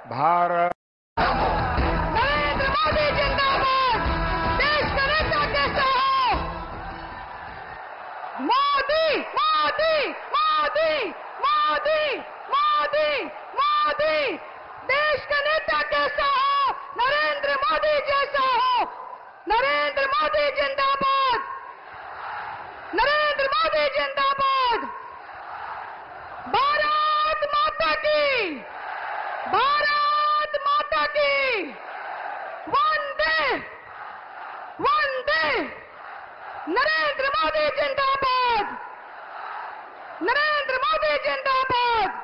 भारत नरेंद्र मोदी जिंदाबाद। देश का नेता कैसा हो? मोदी मोदी मोदी मोदी मोदी मोदी। देश का नेता कैसा हो? नरेंद्र मोदी जैसा हो। नरेंद्र मोदी जिंदाबाद। नरेंद्र मोदी जिंदाबाद। भारत माता की, भारत माता की। वंदे वंदे। नरेंद्र मोदी जिंदाबाद। नरेंद्र मोदी जिंदाबाद।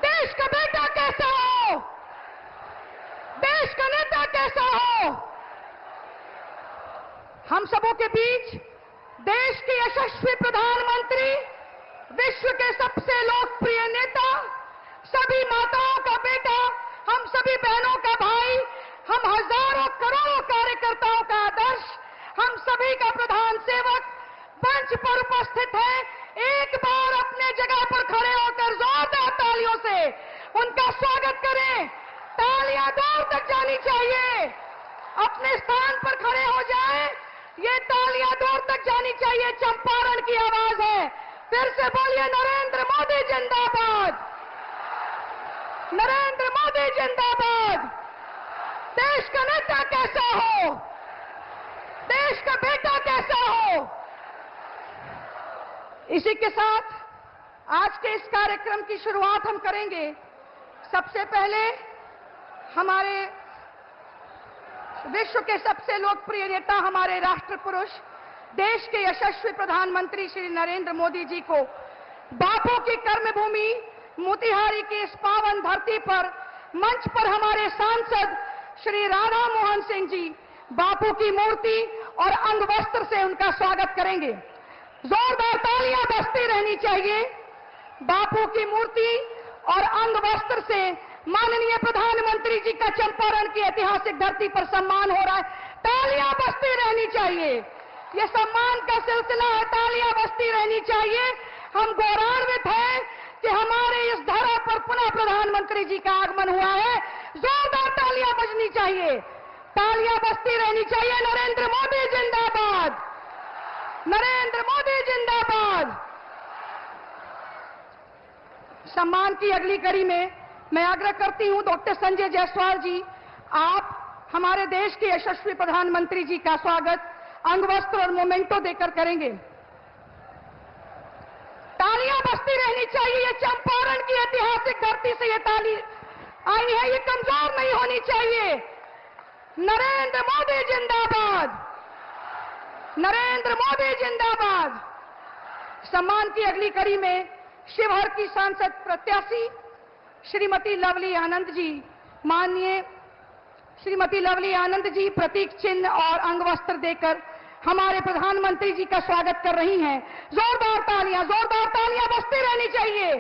देश का बेटा कैसा हो? देश का नेता कैसा हो? हम सबों के बीच देश के यशस्वी प्रधानमंत्री, विश्व के सबसे लोकप्रिय नेता, सभी माताओं का बेटा, हम सभी बहनों का भाई, हम हजारों करोड़ों कार्यकर्ताओं का आदर्श, हम सभी का प्रधान सेवक मंच पर उपस्थित है। एक बार अपने जगह पर खड़े होकर जोरदार तालियों से उनका स्वागत करें। तालियां दूर तक जानी चाहिए। अपने स्थान पर खड़े हो जाएं। ये तालियां दूर तक जानी चाहिए। चंपारण की आवाज है। फिर से बोलिए, नरेंद्र मोदी जिंदाबाद। नरेंद्र मोदी जिंदाबाद। देश का नेता कैसा हो? देश का बेटा कैसा हो? इसी के साथ आज के इस कार्यक्रम की शुरुआत हम करेंगे। सबसे पहले हमारे विश्व के सबसे लोकप्रिय नेता, हमारे राष्ट्र पुरुष, देश के यशस्वी प्रधानमंत्री श्री नरेंद्र मोदी जी को बापू की कर्मभूमि मोतिहारी की इस पावन धरती पर मंच पर हमारे सांसद श्री राधा मोहन सिंह जी बापू की मूर्ति और अंगवस्त्र से उनका स्वागत करेंगे। जोरदार तालियां बजती रहनी चाहिए। बापू की मूर्ति और अंगवस्त्र से माननीय प्रधानमंत्री जी का चंपारण की ऐतिहासिक धरती पर सम्मान हो रहा है। तालियां बजती रहनी चाहिए। यह सम्मान का सिलसिला है। तालियां बजती रहनी चाहिए। हम गौरवान्वित हैं कि हमारे इस धरा पर पुनः प्रधानमंत्री जी का आगमन हुआ है। जोरदार तालियां बजनी चाहिए। तालियां बजती रहनी चाहिए। नरेंद्र मोदी जिंदाबाद। नरेंद्र मोदी जिंदाबाद। सम्मान की अगली कड़ी में मैं आग्रह करती हूं डॉक्टर संजय जायसवाल जी, आप हमारे देश के यशस्वी प्रधानमंत्री जी का स्वागत अंगवस्त्र और मोमेंटो देकर करेंगे। तालियां बजती रहनी चाहिए। ये चंपारण की ऐतिहासिक धरती से ये ताली आई है, ये कमजोर नहीं होनी चाहिए। नरेंद्र मोदी जिंदाबाद। नरेंद्र मोदी जिंदाबाद। सम्मान की अगली कड़ी में शिवहर की सांसद प्रत्याशी श्रीमती लवली आनंद जी, माननीय श्रीमती लवली आनंद जी प्रतीक चिन्ह और अंगवस्त्र देकर हमारे प्रधानमंत्री जी का स्वागत कर रही हैं। जोरदार तालियां बजती रहनी चाहिए।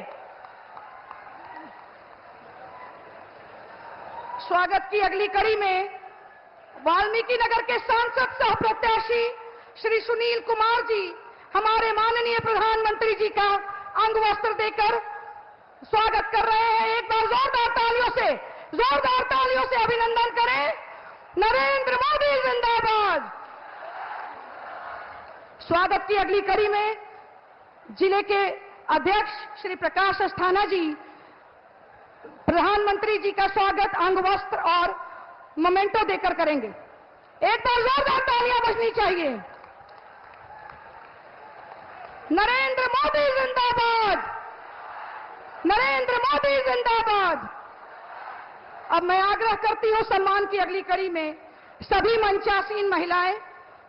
स्वागत की अगली कड़ी में वाल्मीकि नगर के सांसद सह प्रत्याशी श्री सुनील कुमार जी हमारे माननीय प्रधानमंत्री जी का अंगवस्त्र देकर स्वागत कर रहे हैं। एक बार जोरदार तालियों से अभिनंदन करें। नरेंद्र मोदी जिंदाबाद। स्वागत की अगली कड़ी में जिले के अध्यक्ष श्री प्रकाश अस्थाना जी प्रधानमंत्री जी का स्वागत अंगवस्त्र और मोमेंटो देकर करेंगे। एक बार जोरदार तालियां बजनी चाहिए। नरेंद्र मोदी जिंदाबाद। नरेंद्र मोदी जिंदाबाद। अब मैं आग्रह करती हूं सम्मान की अगली कड़ी में सभी मंचासीन महिलाएं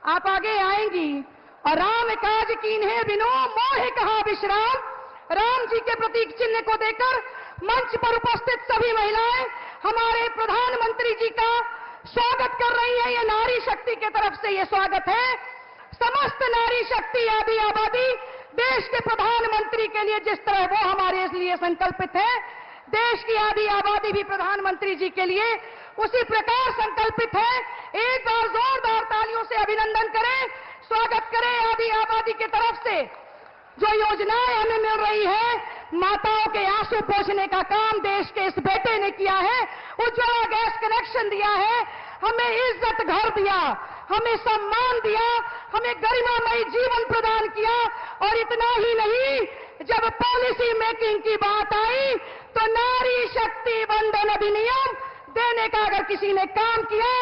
आप आगे आएंगी और राम काज कीन्हे बिनु मोहे कहा विश्राम, राम जी के प्रतीक चिन्ह को देकर मंच पर उपस्थित सभी महिलाएं हमारे प्रधानमंत्री जी का स्वागत कर रही हैं। ये नारी शक्ति की तरफ से ये स्वागत है। समस्त नारी शक्ति आदि आबादी देश के प्रधानमंत्री के लिए जिस तरह वो हमारे लिए संकल्पित है, देश की आधी आबादी भी प्रधानमंत्री जी के लिए उसी प्रकार संकल्पित है। एक बार जोरदार तालियों से अभिनंदन करें, स्वागत करें आधी आबादी की तरफ से। जो योजनाएं हमें मिल रही है माताओं के आंसू पोंछने का काम देश के इस बेटे ने किया है। उज्ज्वला गैस कनेक्शन दिया है, हमें इज्जत घर दिया, हमें सम्मान दिया, हमें गरिमामयी जीवन प्रदान किया। और इतना ही नहीं, जब पॉलिसी मेकिंग की बात आई तो नारी शक्ति वंदन अधिनियम देने का अगर किसी ने काम किया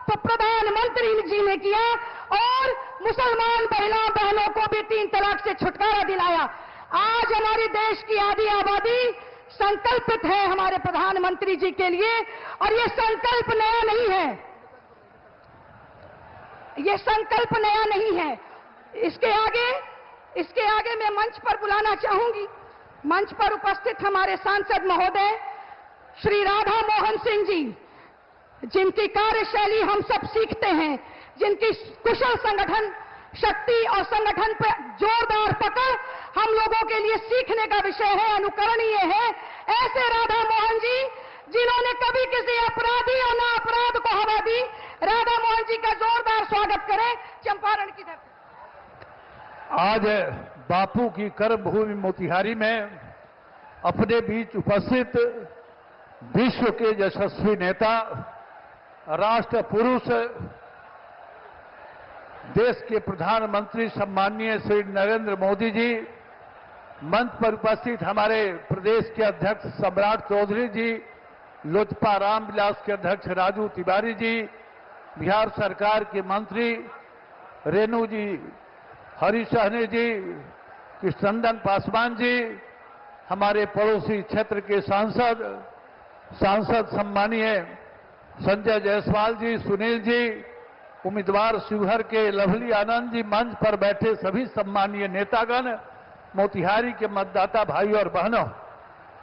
तो प्रधानमंत्री जी ने किया। और मुसलमान बहनों को भी 3 तलाक से छुटकारा दिलाया। आज हमारे देश की आधी आबादी संकल्पित है हमारे प्रधानमंत्री जी के लिए, और ये संकल्प नया नहीं है, ये संकल्प नया नहीं है। इसके आगे मैं मंच पर बुलाना चाहूंगी, मंच पर उपस्थित हमारे सांसद महोदय श्री राधा मोहन सिंह जी, जिनकी कार्यशैली हम सब सीखते हैं, जिनकी कुशल संगठन शक्ति और संगठन पर जोरदार पकड़ हम लोगों के लिए सीखने का विषय है, अनुकरणीय है। ऐसे राधा मोहन जी जिन्होंने कभी किसी अपराधी और ना अपराध को हवा दी, राधा मोहन जी का जोरदार स्वागत करें चंपारण की धरती। आज बापू की कर्मभूमि मोतिहारी में अपने बीच उपस्थित विश्व के यशस्वी नेता, राष्ट्र पुरुष, देश के प्रधानमंत्री सम्माननीय श्री नरेंद्र मोदी जी, मंच पर उपस्थित हमारे प्रदेश के अध्यक्ष सम्राट चौधरी जी, लोजपा रामविलास के अध्यक्ष राजू तिवारी जी, बिहार सरकार के मंत्री रेणु जी, हरी सहनी जी, कृष्णनंदन पासवान जी, हमारे पड़ोसी क्षेत्र के सांसद सम्मानीय संजय जायसवाल जी, सुनील जी, उम्मीदवार शिवहर के लवली आनंद जी, मंच पर बैठे सभी सम्मानीय नेतागण, मोतिहारी के मतदाता भाई और बहनों,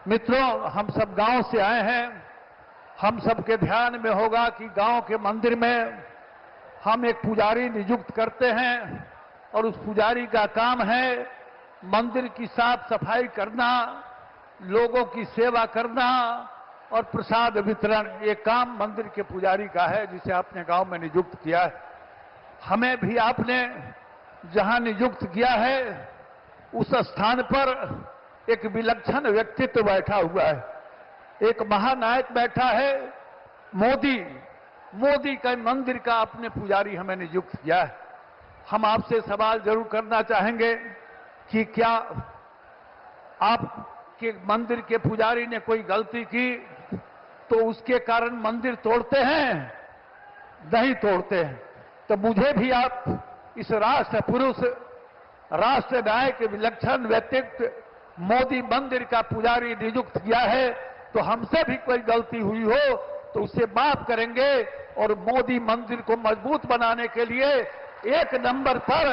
मित्रों, हम सब गांव से आए हैं। हम सबके ध्यान में होगा कि गांव के मंदिर में हम एक पुजारी नियुक्त करते हैं और उस पुजारी का काम है मंदिर की साफ सफाई करना, लोगों की सेवा करना और प्रसाद वितरण। ये काम मंदिर के पुजारी का है, जिसे आपने गांव में नियुक्त किया है। हमें भी आपने जहां नियुक्त किया है उस स्थान पर एक विलक्षण व्यक्तित्व बैठा हुआ है, एक महानायक बैठा है, मोदी का मंदिर का अपने पुजारी हमें नियुक्त किया है। हम आपसे सवाल जरूर करना चाहेंगे कि क्या आपके मंदिर के पुजारी ने कोई गलती की तो उसके कारण मंदिर तोड़ते हैं? नहीं तोड़ते हैं। तो मुझे भी आप इस राष्ट्र पुरुष, राष्ट्र नायक, विलक्षण व्यक्तित्व मोदी मंदिर का पुजारी नियुक्त किया है, तो हमसे भी कोई गलती हुई हो तो उसे माफ करेंगे और मोदी मंदिर को मजबूत बनाने के लिए 1 नंबर पर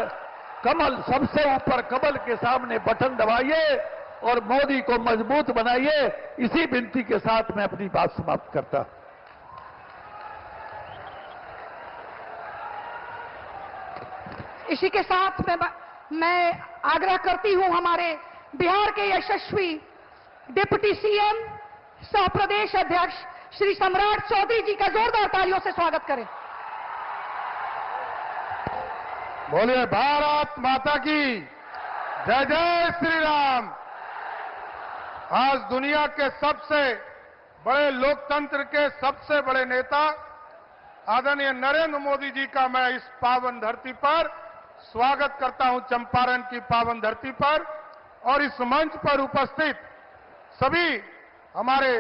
कमल, सबसे ऊपर कमल के सामने बटन दबाइए और मोदी को मजबूत बनाइए। इसी विनती के साथ मैं अपनी बात समाप्त करता हूं। इसी के साथ मैं आग्रह करती हूं हमारे बिहार के यशस्वी डिप्टी सीएम सह प्रदेश अध्यक्ष श्री सम्राट चौधरी जी का जोरदार तालियों से स्वागत करें। बोलिए भारत माता की जय, जय श्री राम। आज दुनिया के सबसे बड़े लोकतंत्र के सबसे बड़े नेता आदरणीय नरेंद्र मोदी जी का मैं इस पावन धरती पर स्वागत करता हूं, चंपारण की पावन धरती पर। और इस मंच पर उपस्थित सभी हमारे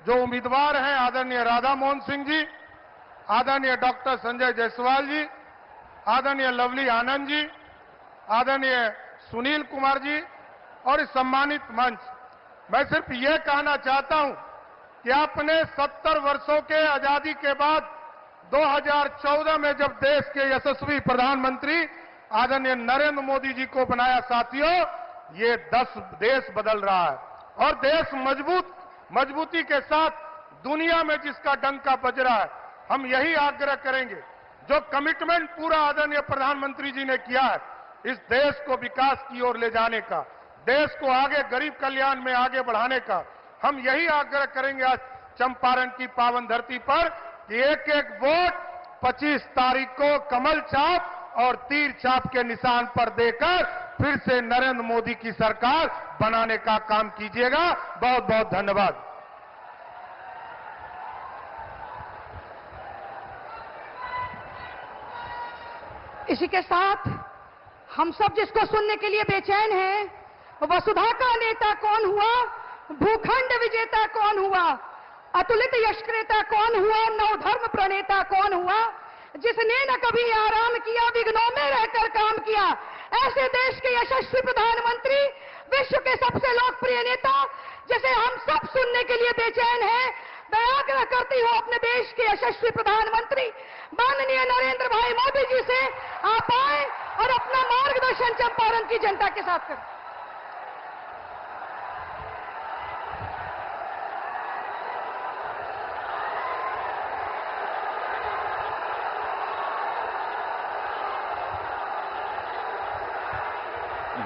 जो उम्मीदवार हैं, आदरणीय राधा मोहन सिंह जी, आदरणीय डॉक्टर संजय जायसवाल जी, आदरणीय लवली आनंद जी, आदरणीय सुनील कुमार जी और इस सम्मानित मंच, मैं सिर्फ ये कहना चाहता हूं कि आपने 70 वर्षों के आजादी के बाद 2014 में जब देश के यशस्वी प्रधानमंत्री आदरणीय नरेंद्र मोदी जी को बनाया, साथियों, ये 10 देश बदल रहा है और देश मजबूती के साथ दुनिया में जिसका डंका बज रहा है। हम यही आग्रह करेंगे, जो कमिटमेंट पूरा आदरणीय प्रधानमंत्री जी ने किया है इस देश को विकास की ओर ले जाने का, देश को आगे गरीब कल्याण में आगे बढ़ाने का, हम यही आग्रह करेंगे आज चंपारण की पावन धरती पर कि एक एक वोट 25 तारीख को कमल छाप और तीर छाप के निशान पर देकर फिर से नरेंद्र मोदी की सरकार बनाने का काम कीजिएगा। बहुत बहुत धन्यवाद। इसी के साथ हम सब जिसको सुनने के लिए बेचैन हैं, वसुधा का नेता कौन हुआ, भूखंड विजेता कौन हुआ, अतुलित यशक्रेता कौन हुआ, नवधर्म प्रणेता कौन हुआ, जिसने न कभी आराम किया, विघ्नों में रहकर काम किया, ऐसे देश के यशस्वी प्रधानमंत्री, विश्व के सबसे लोकप्रिय नेता, जिसे हम सब सुनने के लिए बेचैन हैं, मैं आग्रह करती हूं अपने देश के यशस्वी प्रधानमंत्री माननीय नरेंद्र भाई मोदी जी से आप आए और अपना मार्गदर्शन चंपारण की जनता के साथ करें।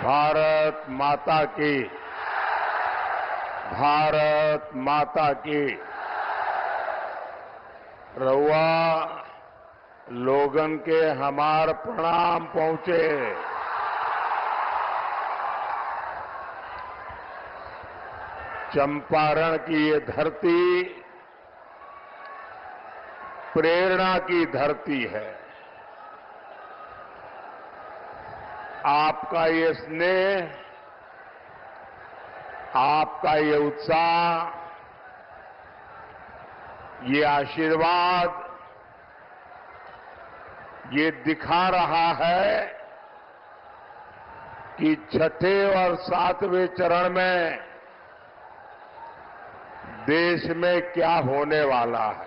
भारत माता की, भारत माता की। रउआ लोगन के हमार प्रणाम पहुंचे। चंपारण की ये धरती प्रेरणा की धरती है। आपका ये स्नेह, आपका ये उत्साह, ये आशीर्वाद, ये दिखा रहा है कि छठे और सातवें चरण में देश में क्या होने वाला है।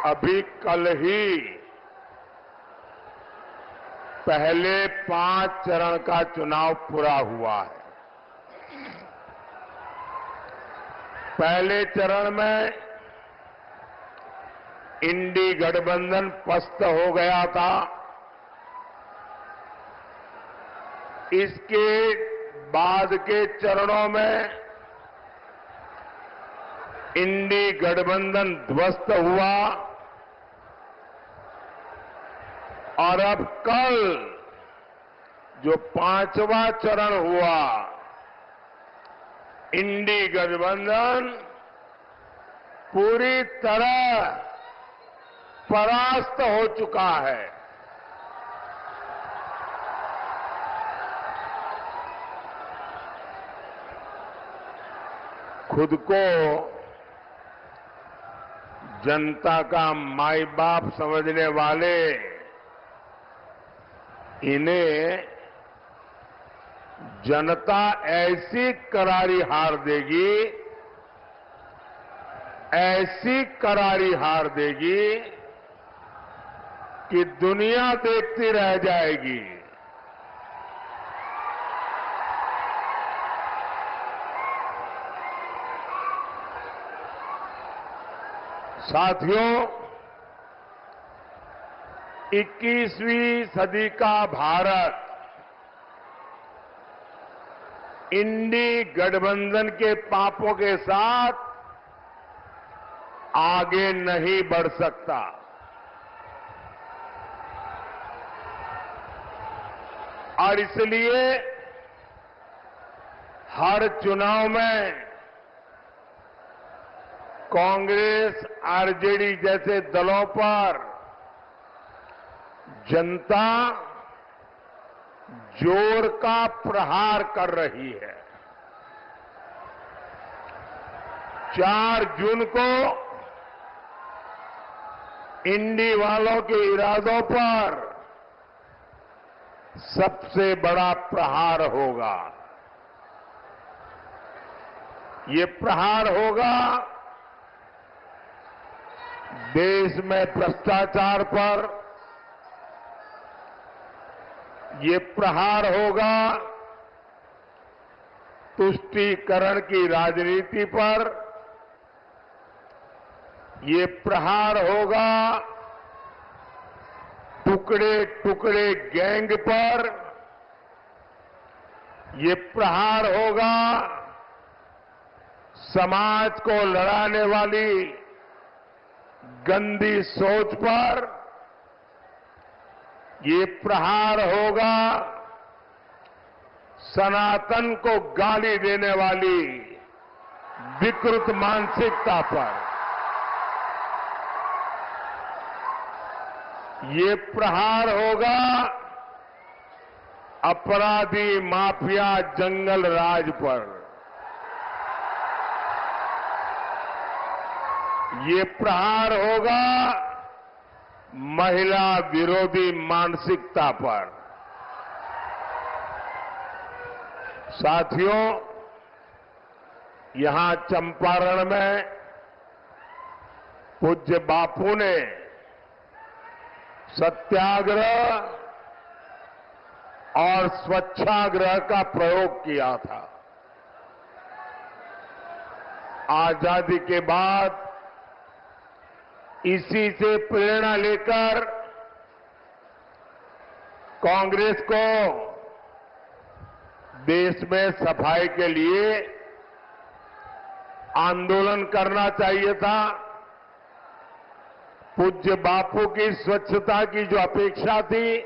अभी कल ही पहले 5 चरण का चुनाव पूरा हुआ है। पहले चरण में इंडी गठबंधन पस्त हो गया था। इसके बाद के चरणों में इंडी गठबंधन ध्वस्त हुआ और अब कल जो 5वां चरण हुआ, इंडी गठबंधन पूरी तरह परास्त हो चुका है। खुद को जनता का माई बाप समझने वाले इन्हें जनता ऐसी करारी हार देगी, ऐसी करारी हार देगी कि दुनिया देखती रह जाएगी। साथियों, 21वीं सदी का भारत इंडी गठबंधन के पापों के साथ आगे नहीं बढ़ सकता। और इसलिए हर चुनाव में कांग्रेस, आरजेडी जैसे दलों पर जनता जोर का प्रहार कर रही है। 4 जून को इंडी वालों के इरादों पर सबसे बड़ा प्रहार होगा। ये प्रहार होगा देश में भ्रष्टाचार पर, ये प्रहार होगा तुष्टीकरण की राजनीति पर, ये प्रहार होगा टुकड़े टुकड़े गैंग पर, ये प्रहार होगा समाज को लड़ाने वाली गंदी सोच पर ये प्रहार होगा सनातन को गाली देने वाली विकृत मानसिकता पर। ये प्रहार होगा अपराधी माफिया जंगल राज पर। ये प्रहार होगा महिला विरोधी मानसिकता पर। साथियों, यहां चंपारण में पूज्य बापू ने सत्याग्रह और स्वच्छाग्रह का प्रयोग किया था। आजादी के बाद इसी से प्रेरणा लेकर कांग्रेस को देश में सफाई के लिए आंदोलन करना चाहिए था। पूज्य बापू की स्वच्छता की जो अपेक्षा थी,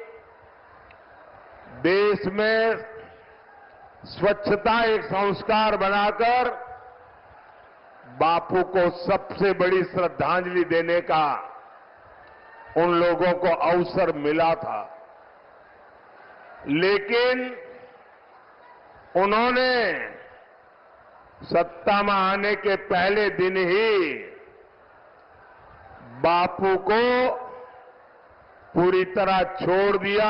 देश में स्वच्छता एक संस्कार बनाकर बापू को सबसे बड़ी श्रद्धांजलि देने का उन लोगों को अवसर मिला था। लेकिन उन्होंने सत्ता में आने के पहले दिन ही बापू को पूरी तरह छोड़ दिया,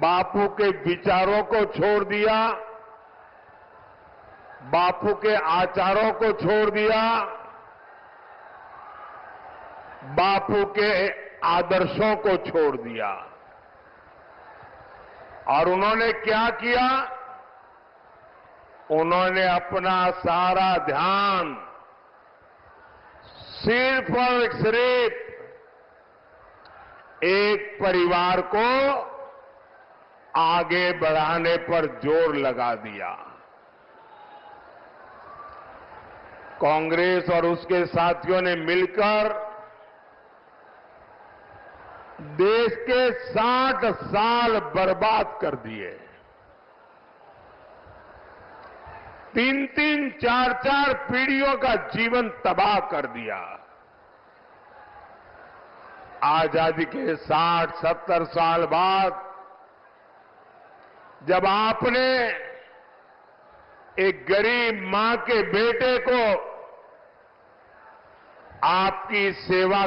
बापू के विचारों को छोड़ दिया, बापू के आचारों को छोड़ दिया, बापू के आदर्शों को छोड़ दिया। और उन्होंने क्या किया? उन्होंने अपना सारा ध्यान सिर्फ और सिर्फ एक परिवार को आगे बढ़ाने पर जोर लगा दिया। कांग्रेस और उसके साथियों ने मिलकर देश के 60 साल बर्बाद कर दिए। 3-3, 4-4 पीढ़ियों का जीवन तबाह कर दिया। आजादी के 60-70 साल बाद जब आपने एक गरीब मां के बेटे को आपकी सेवा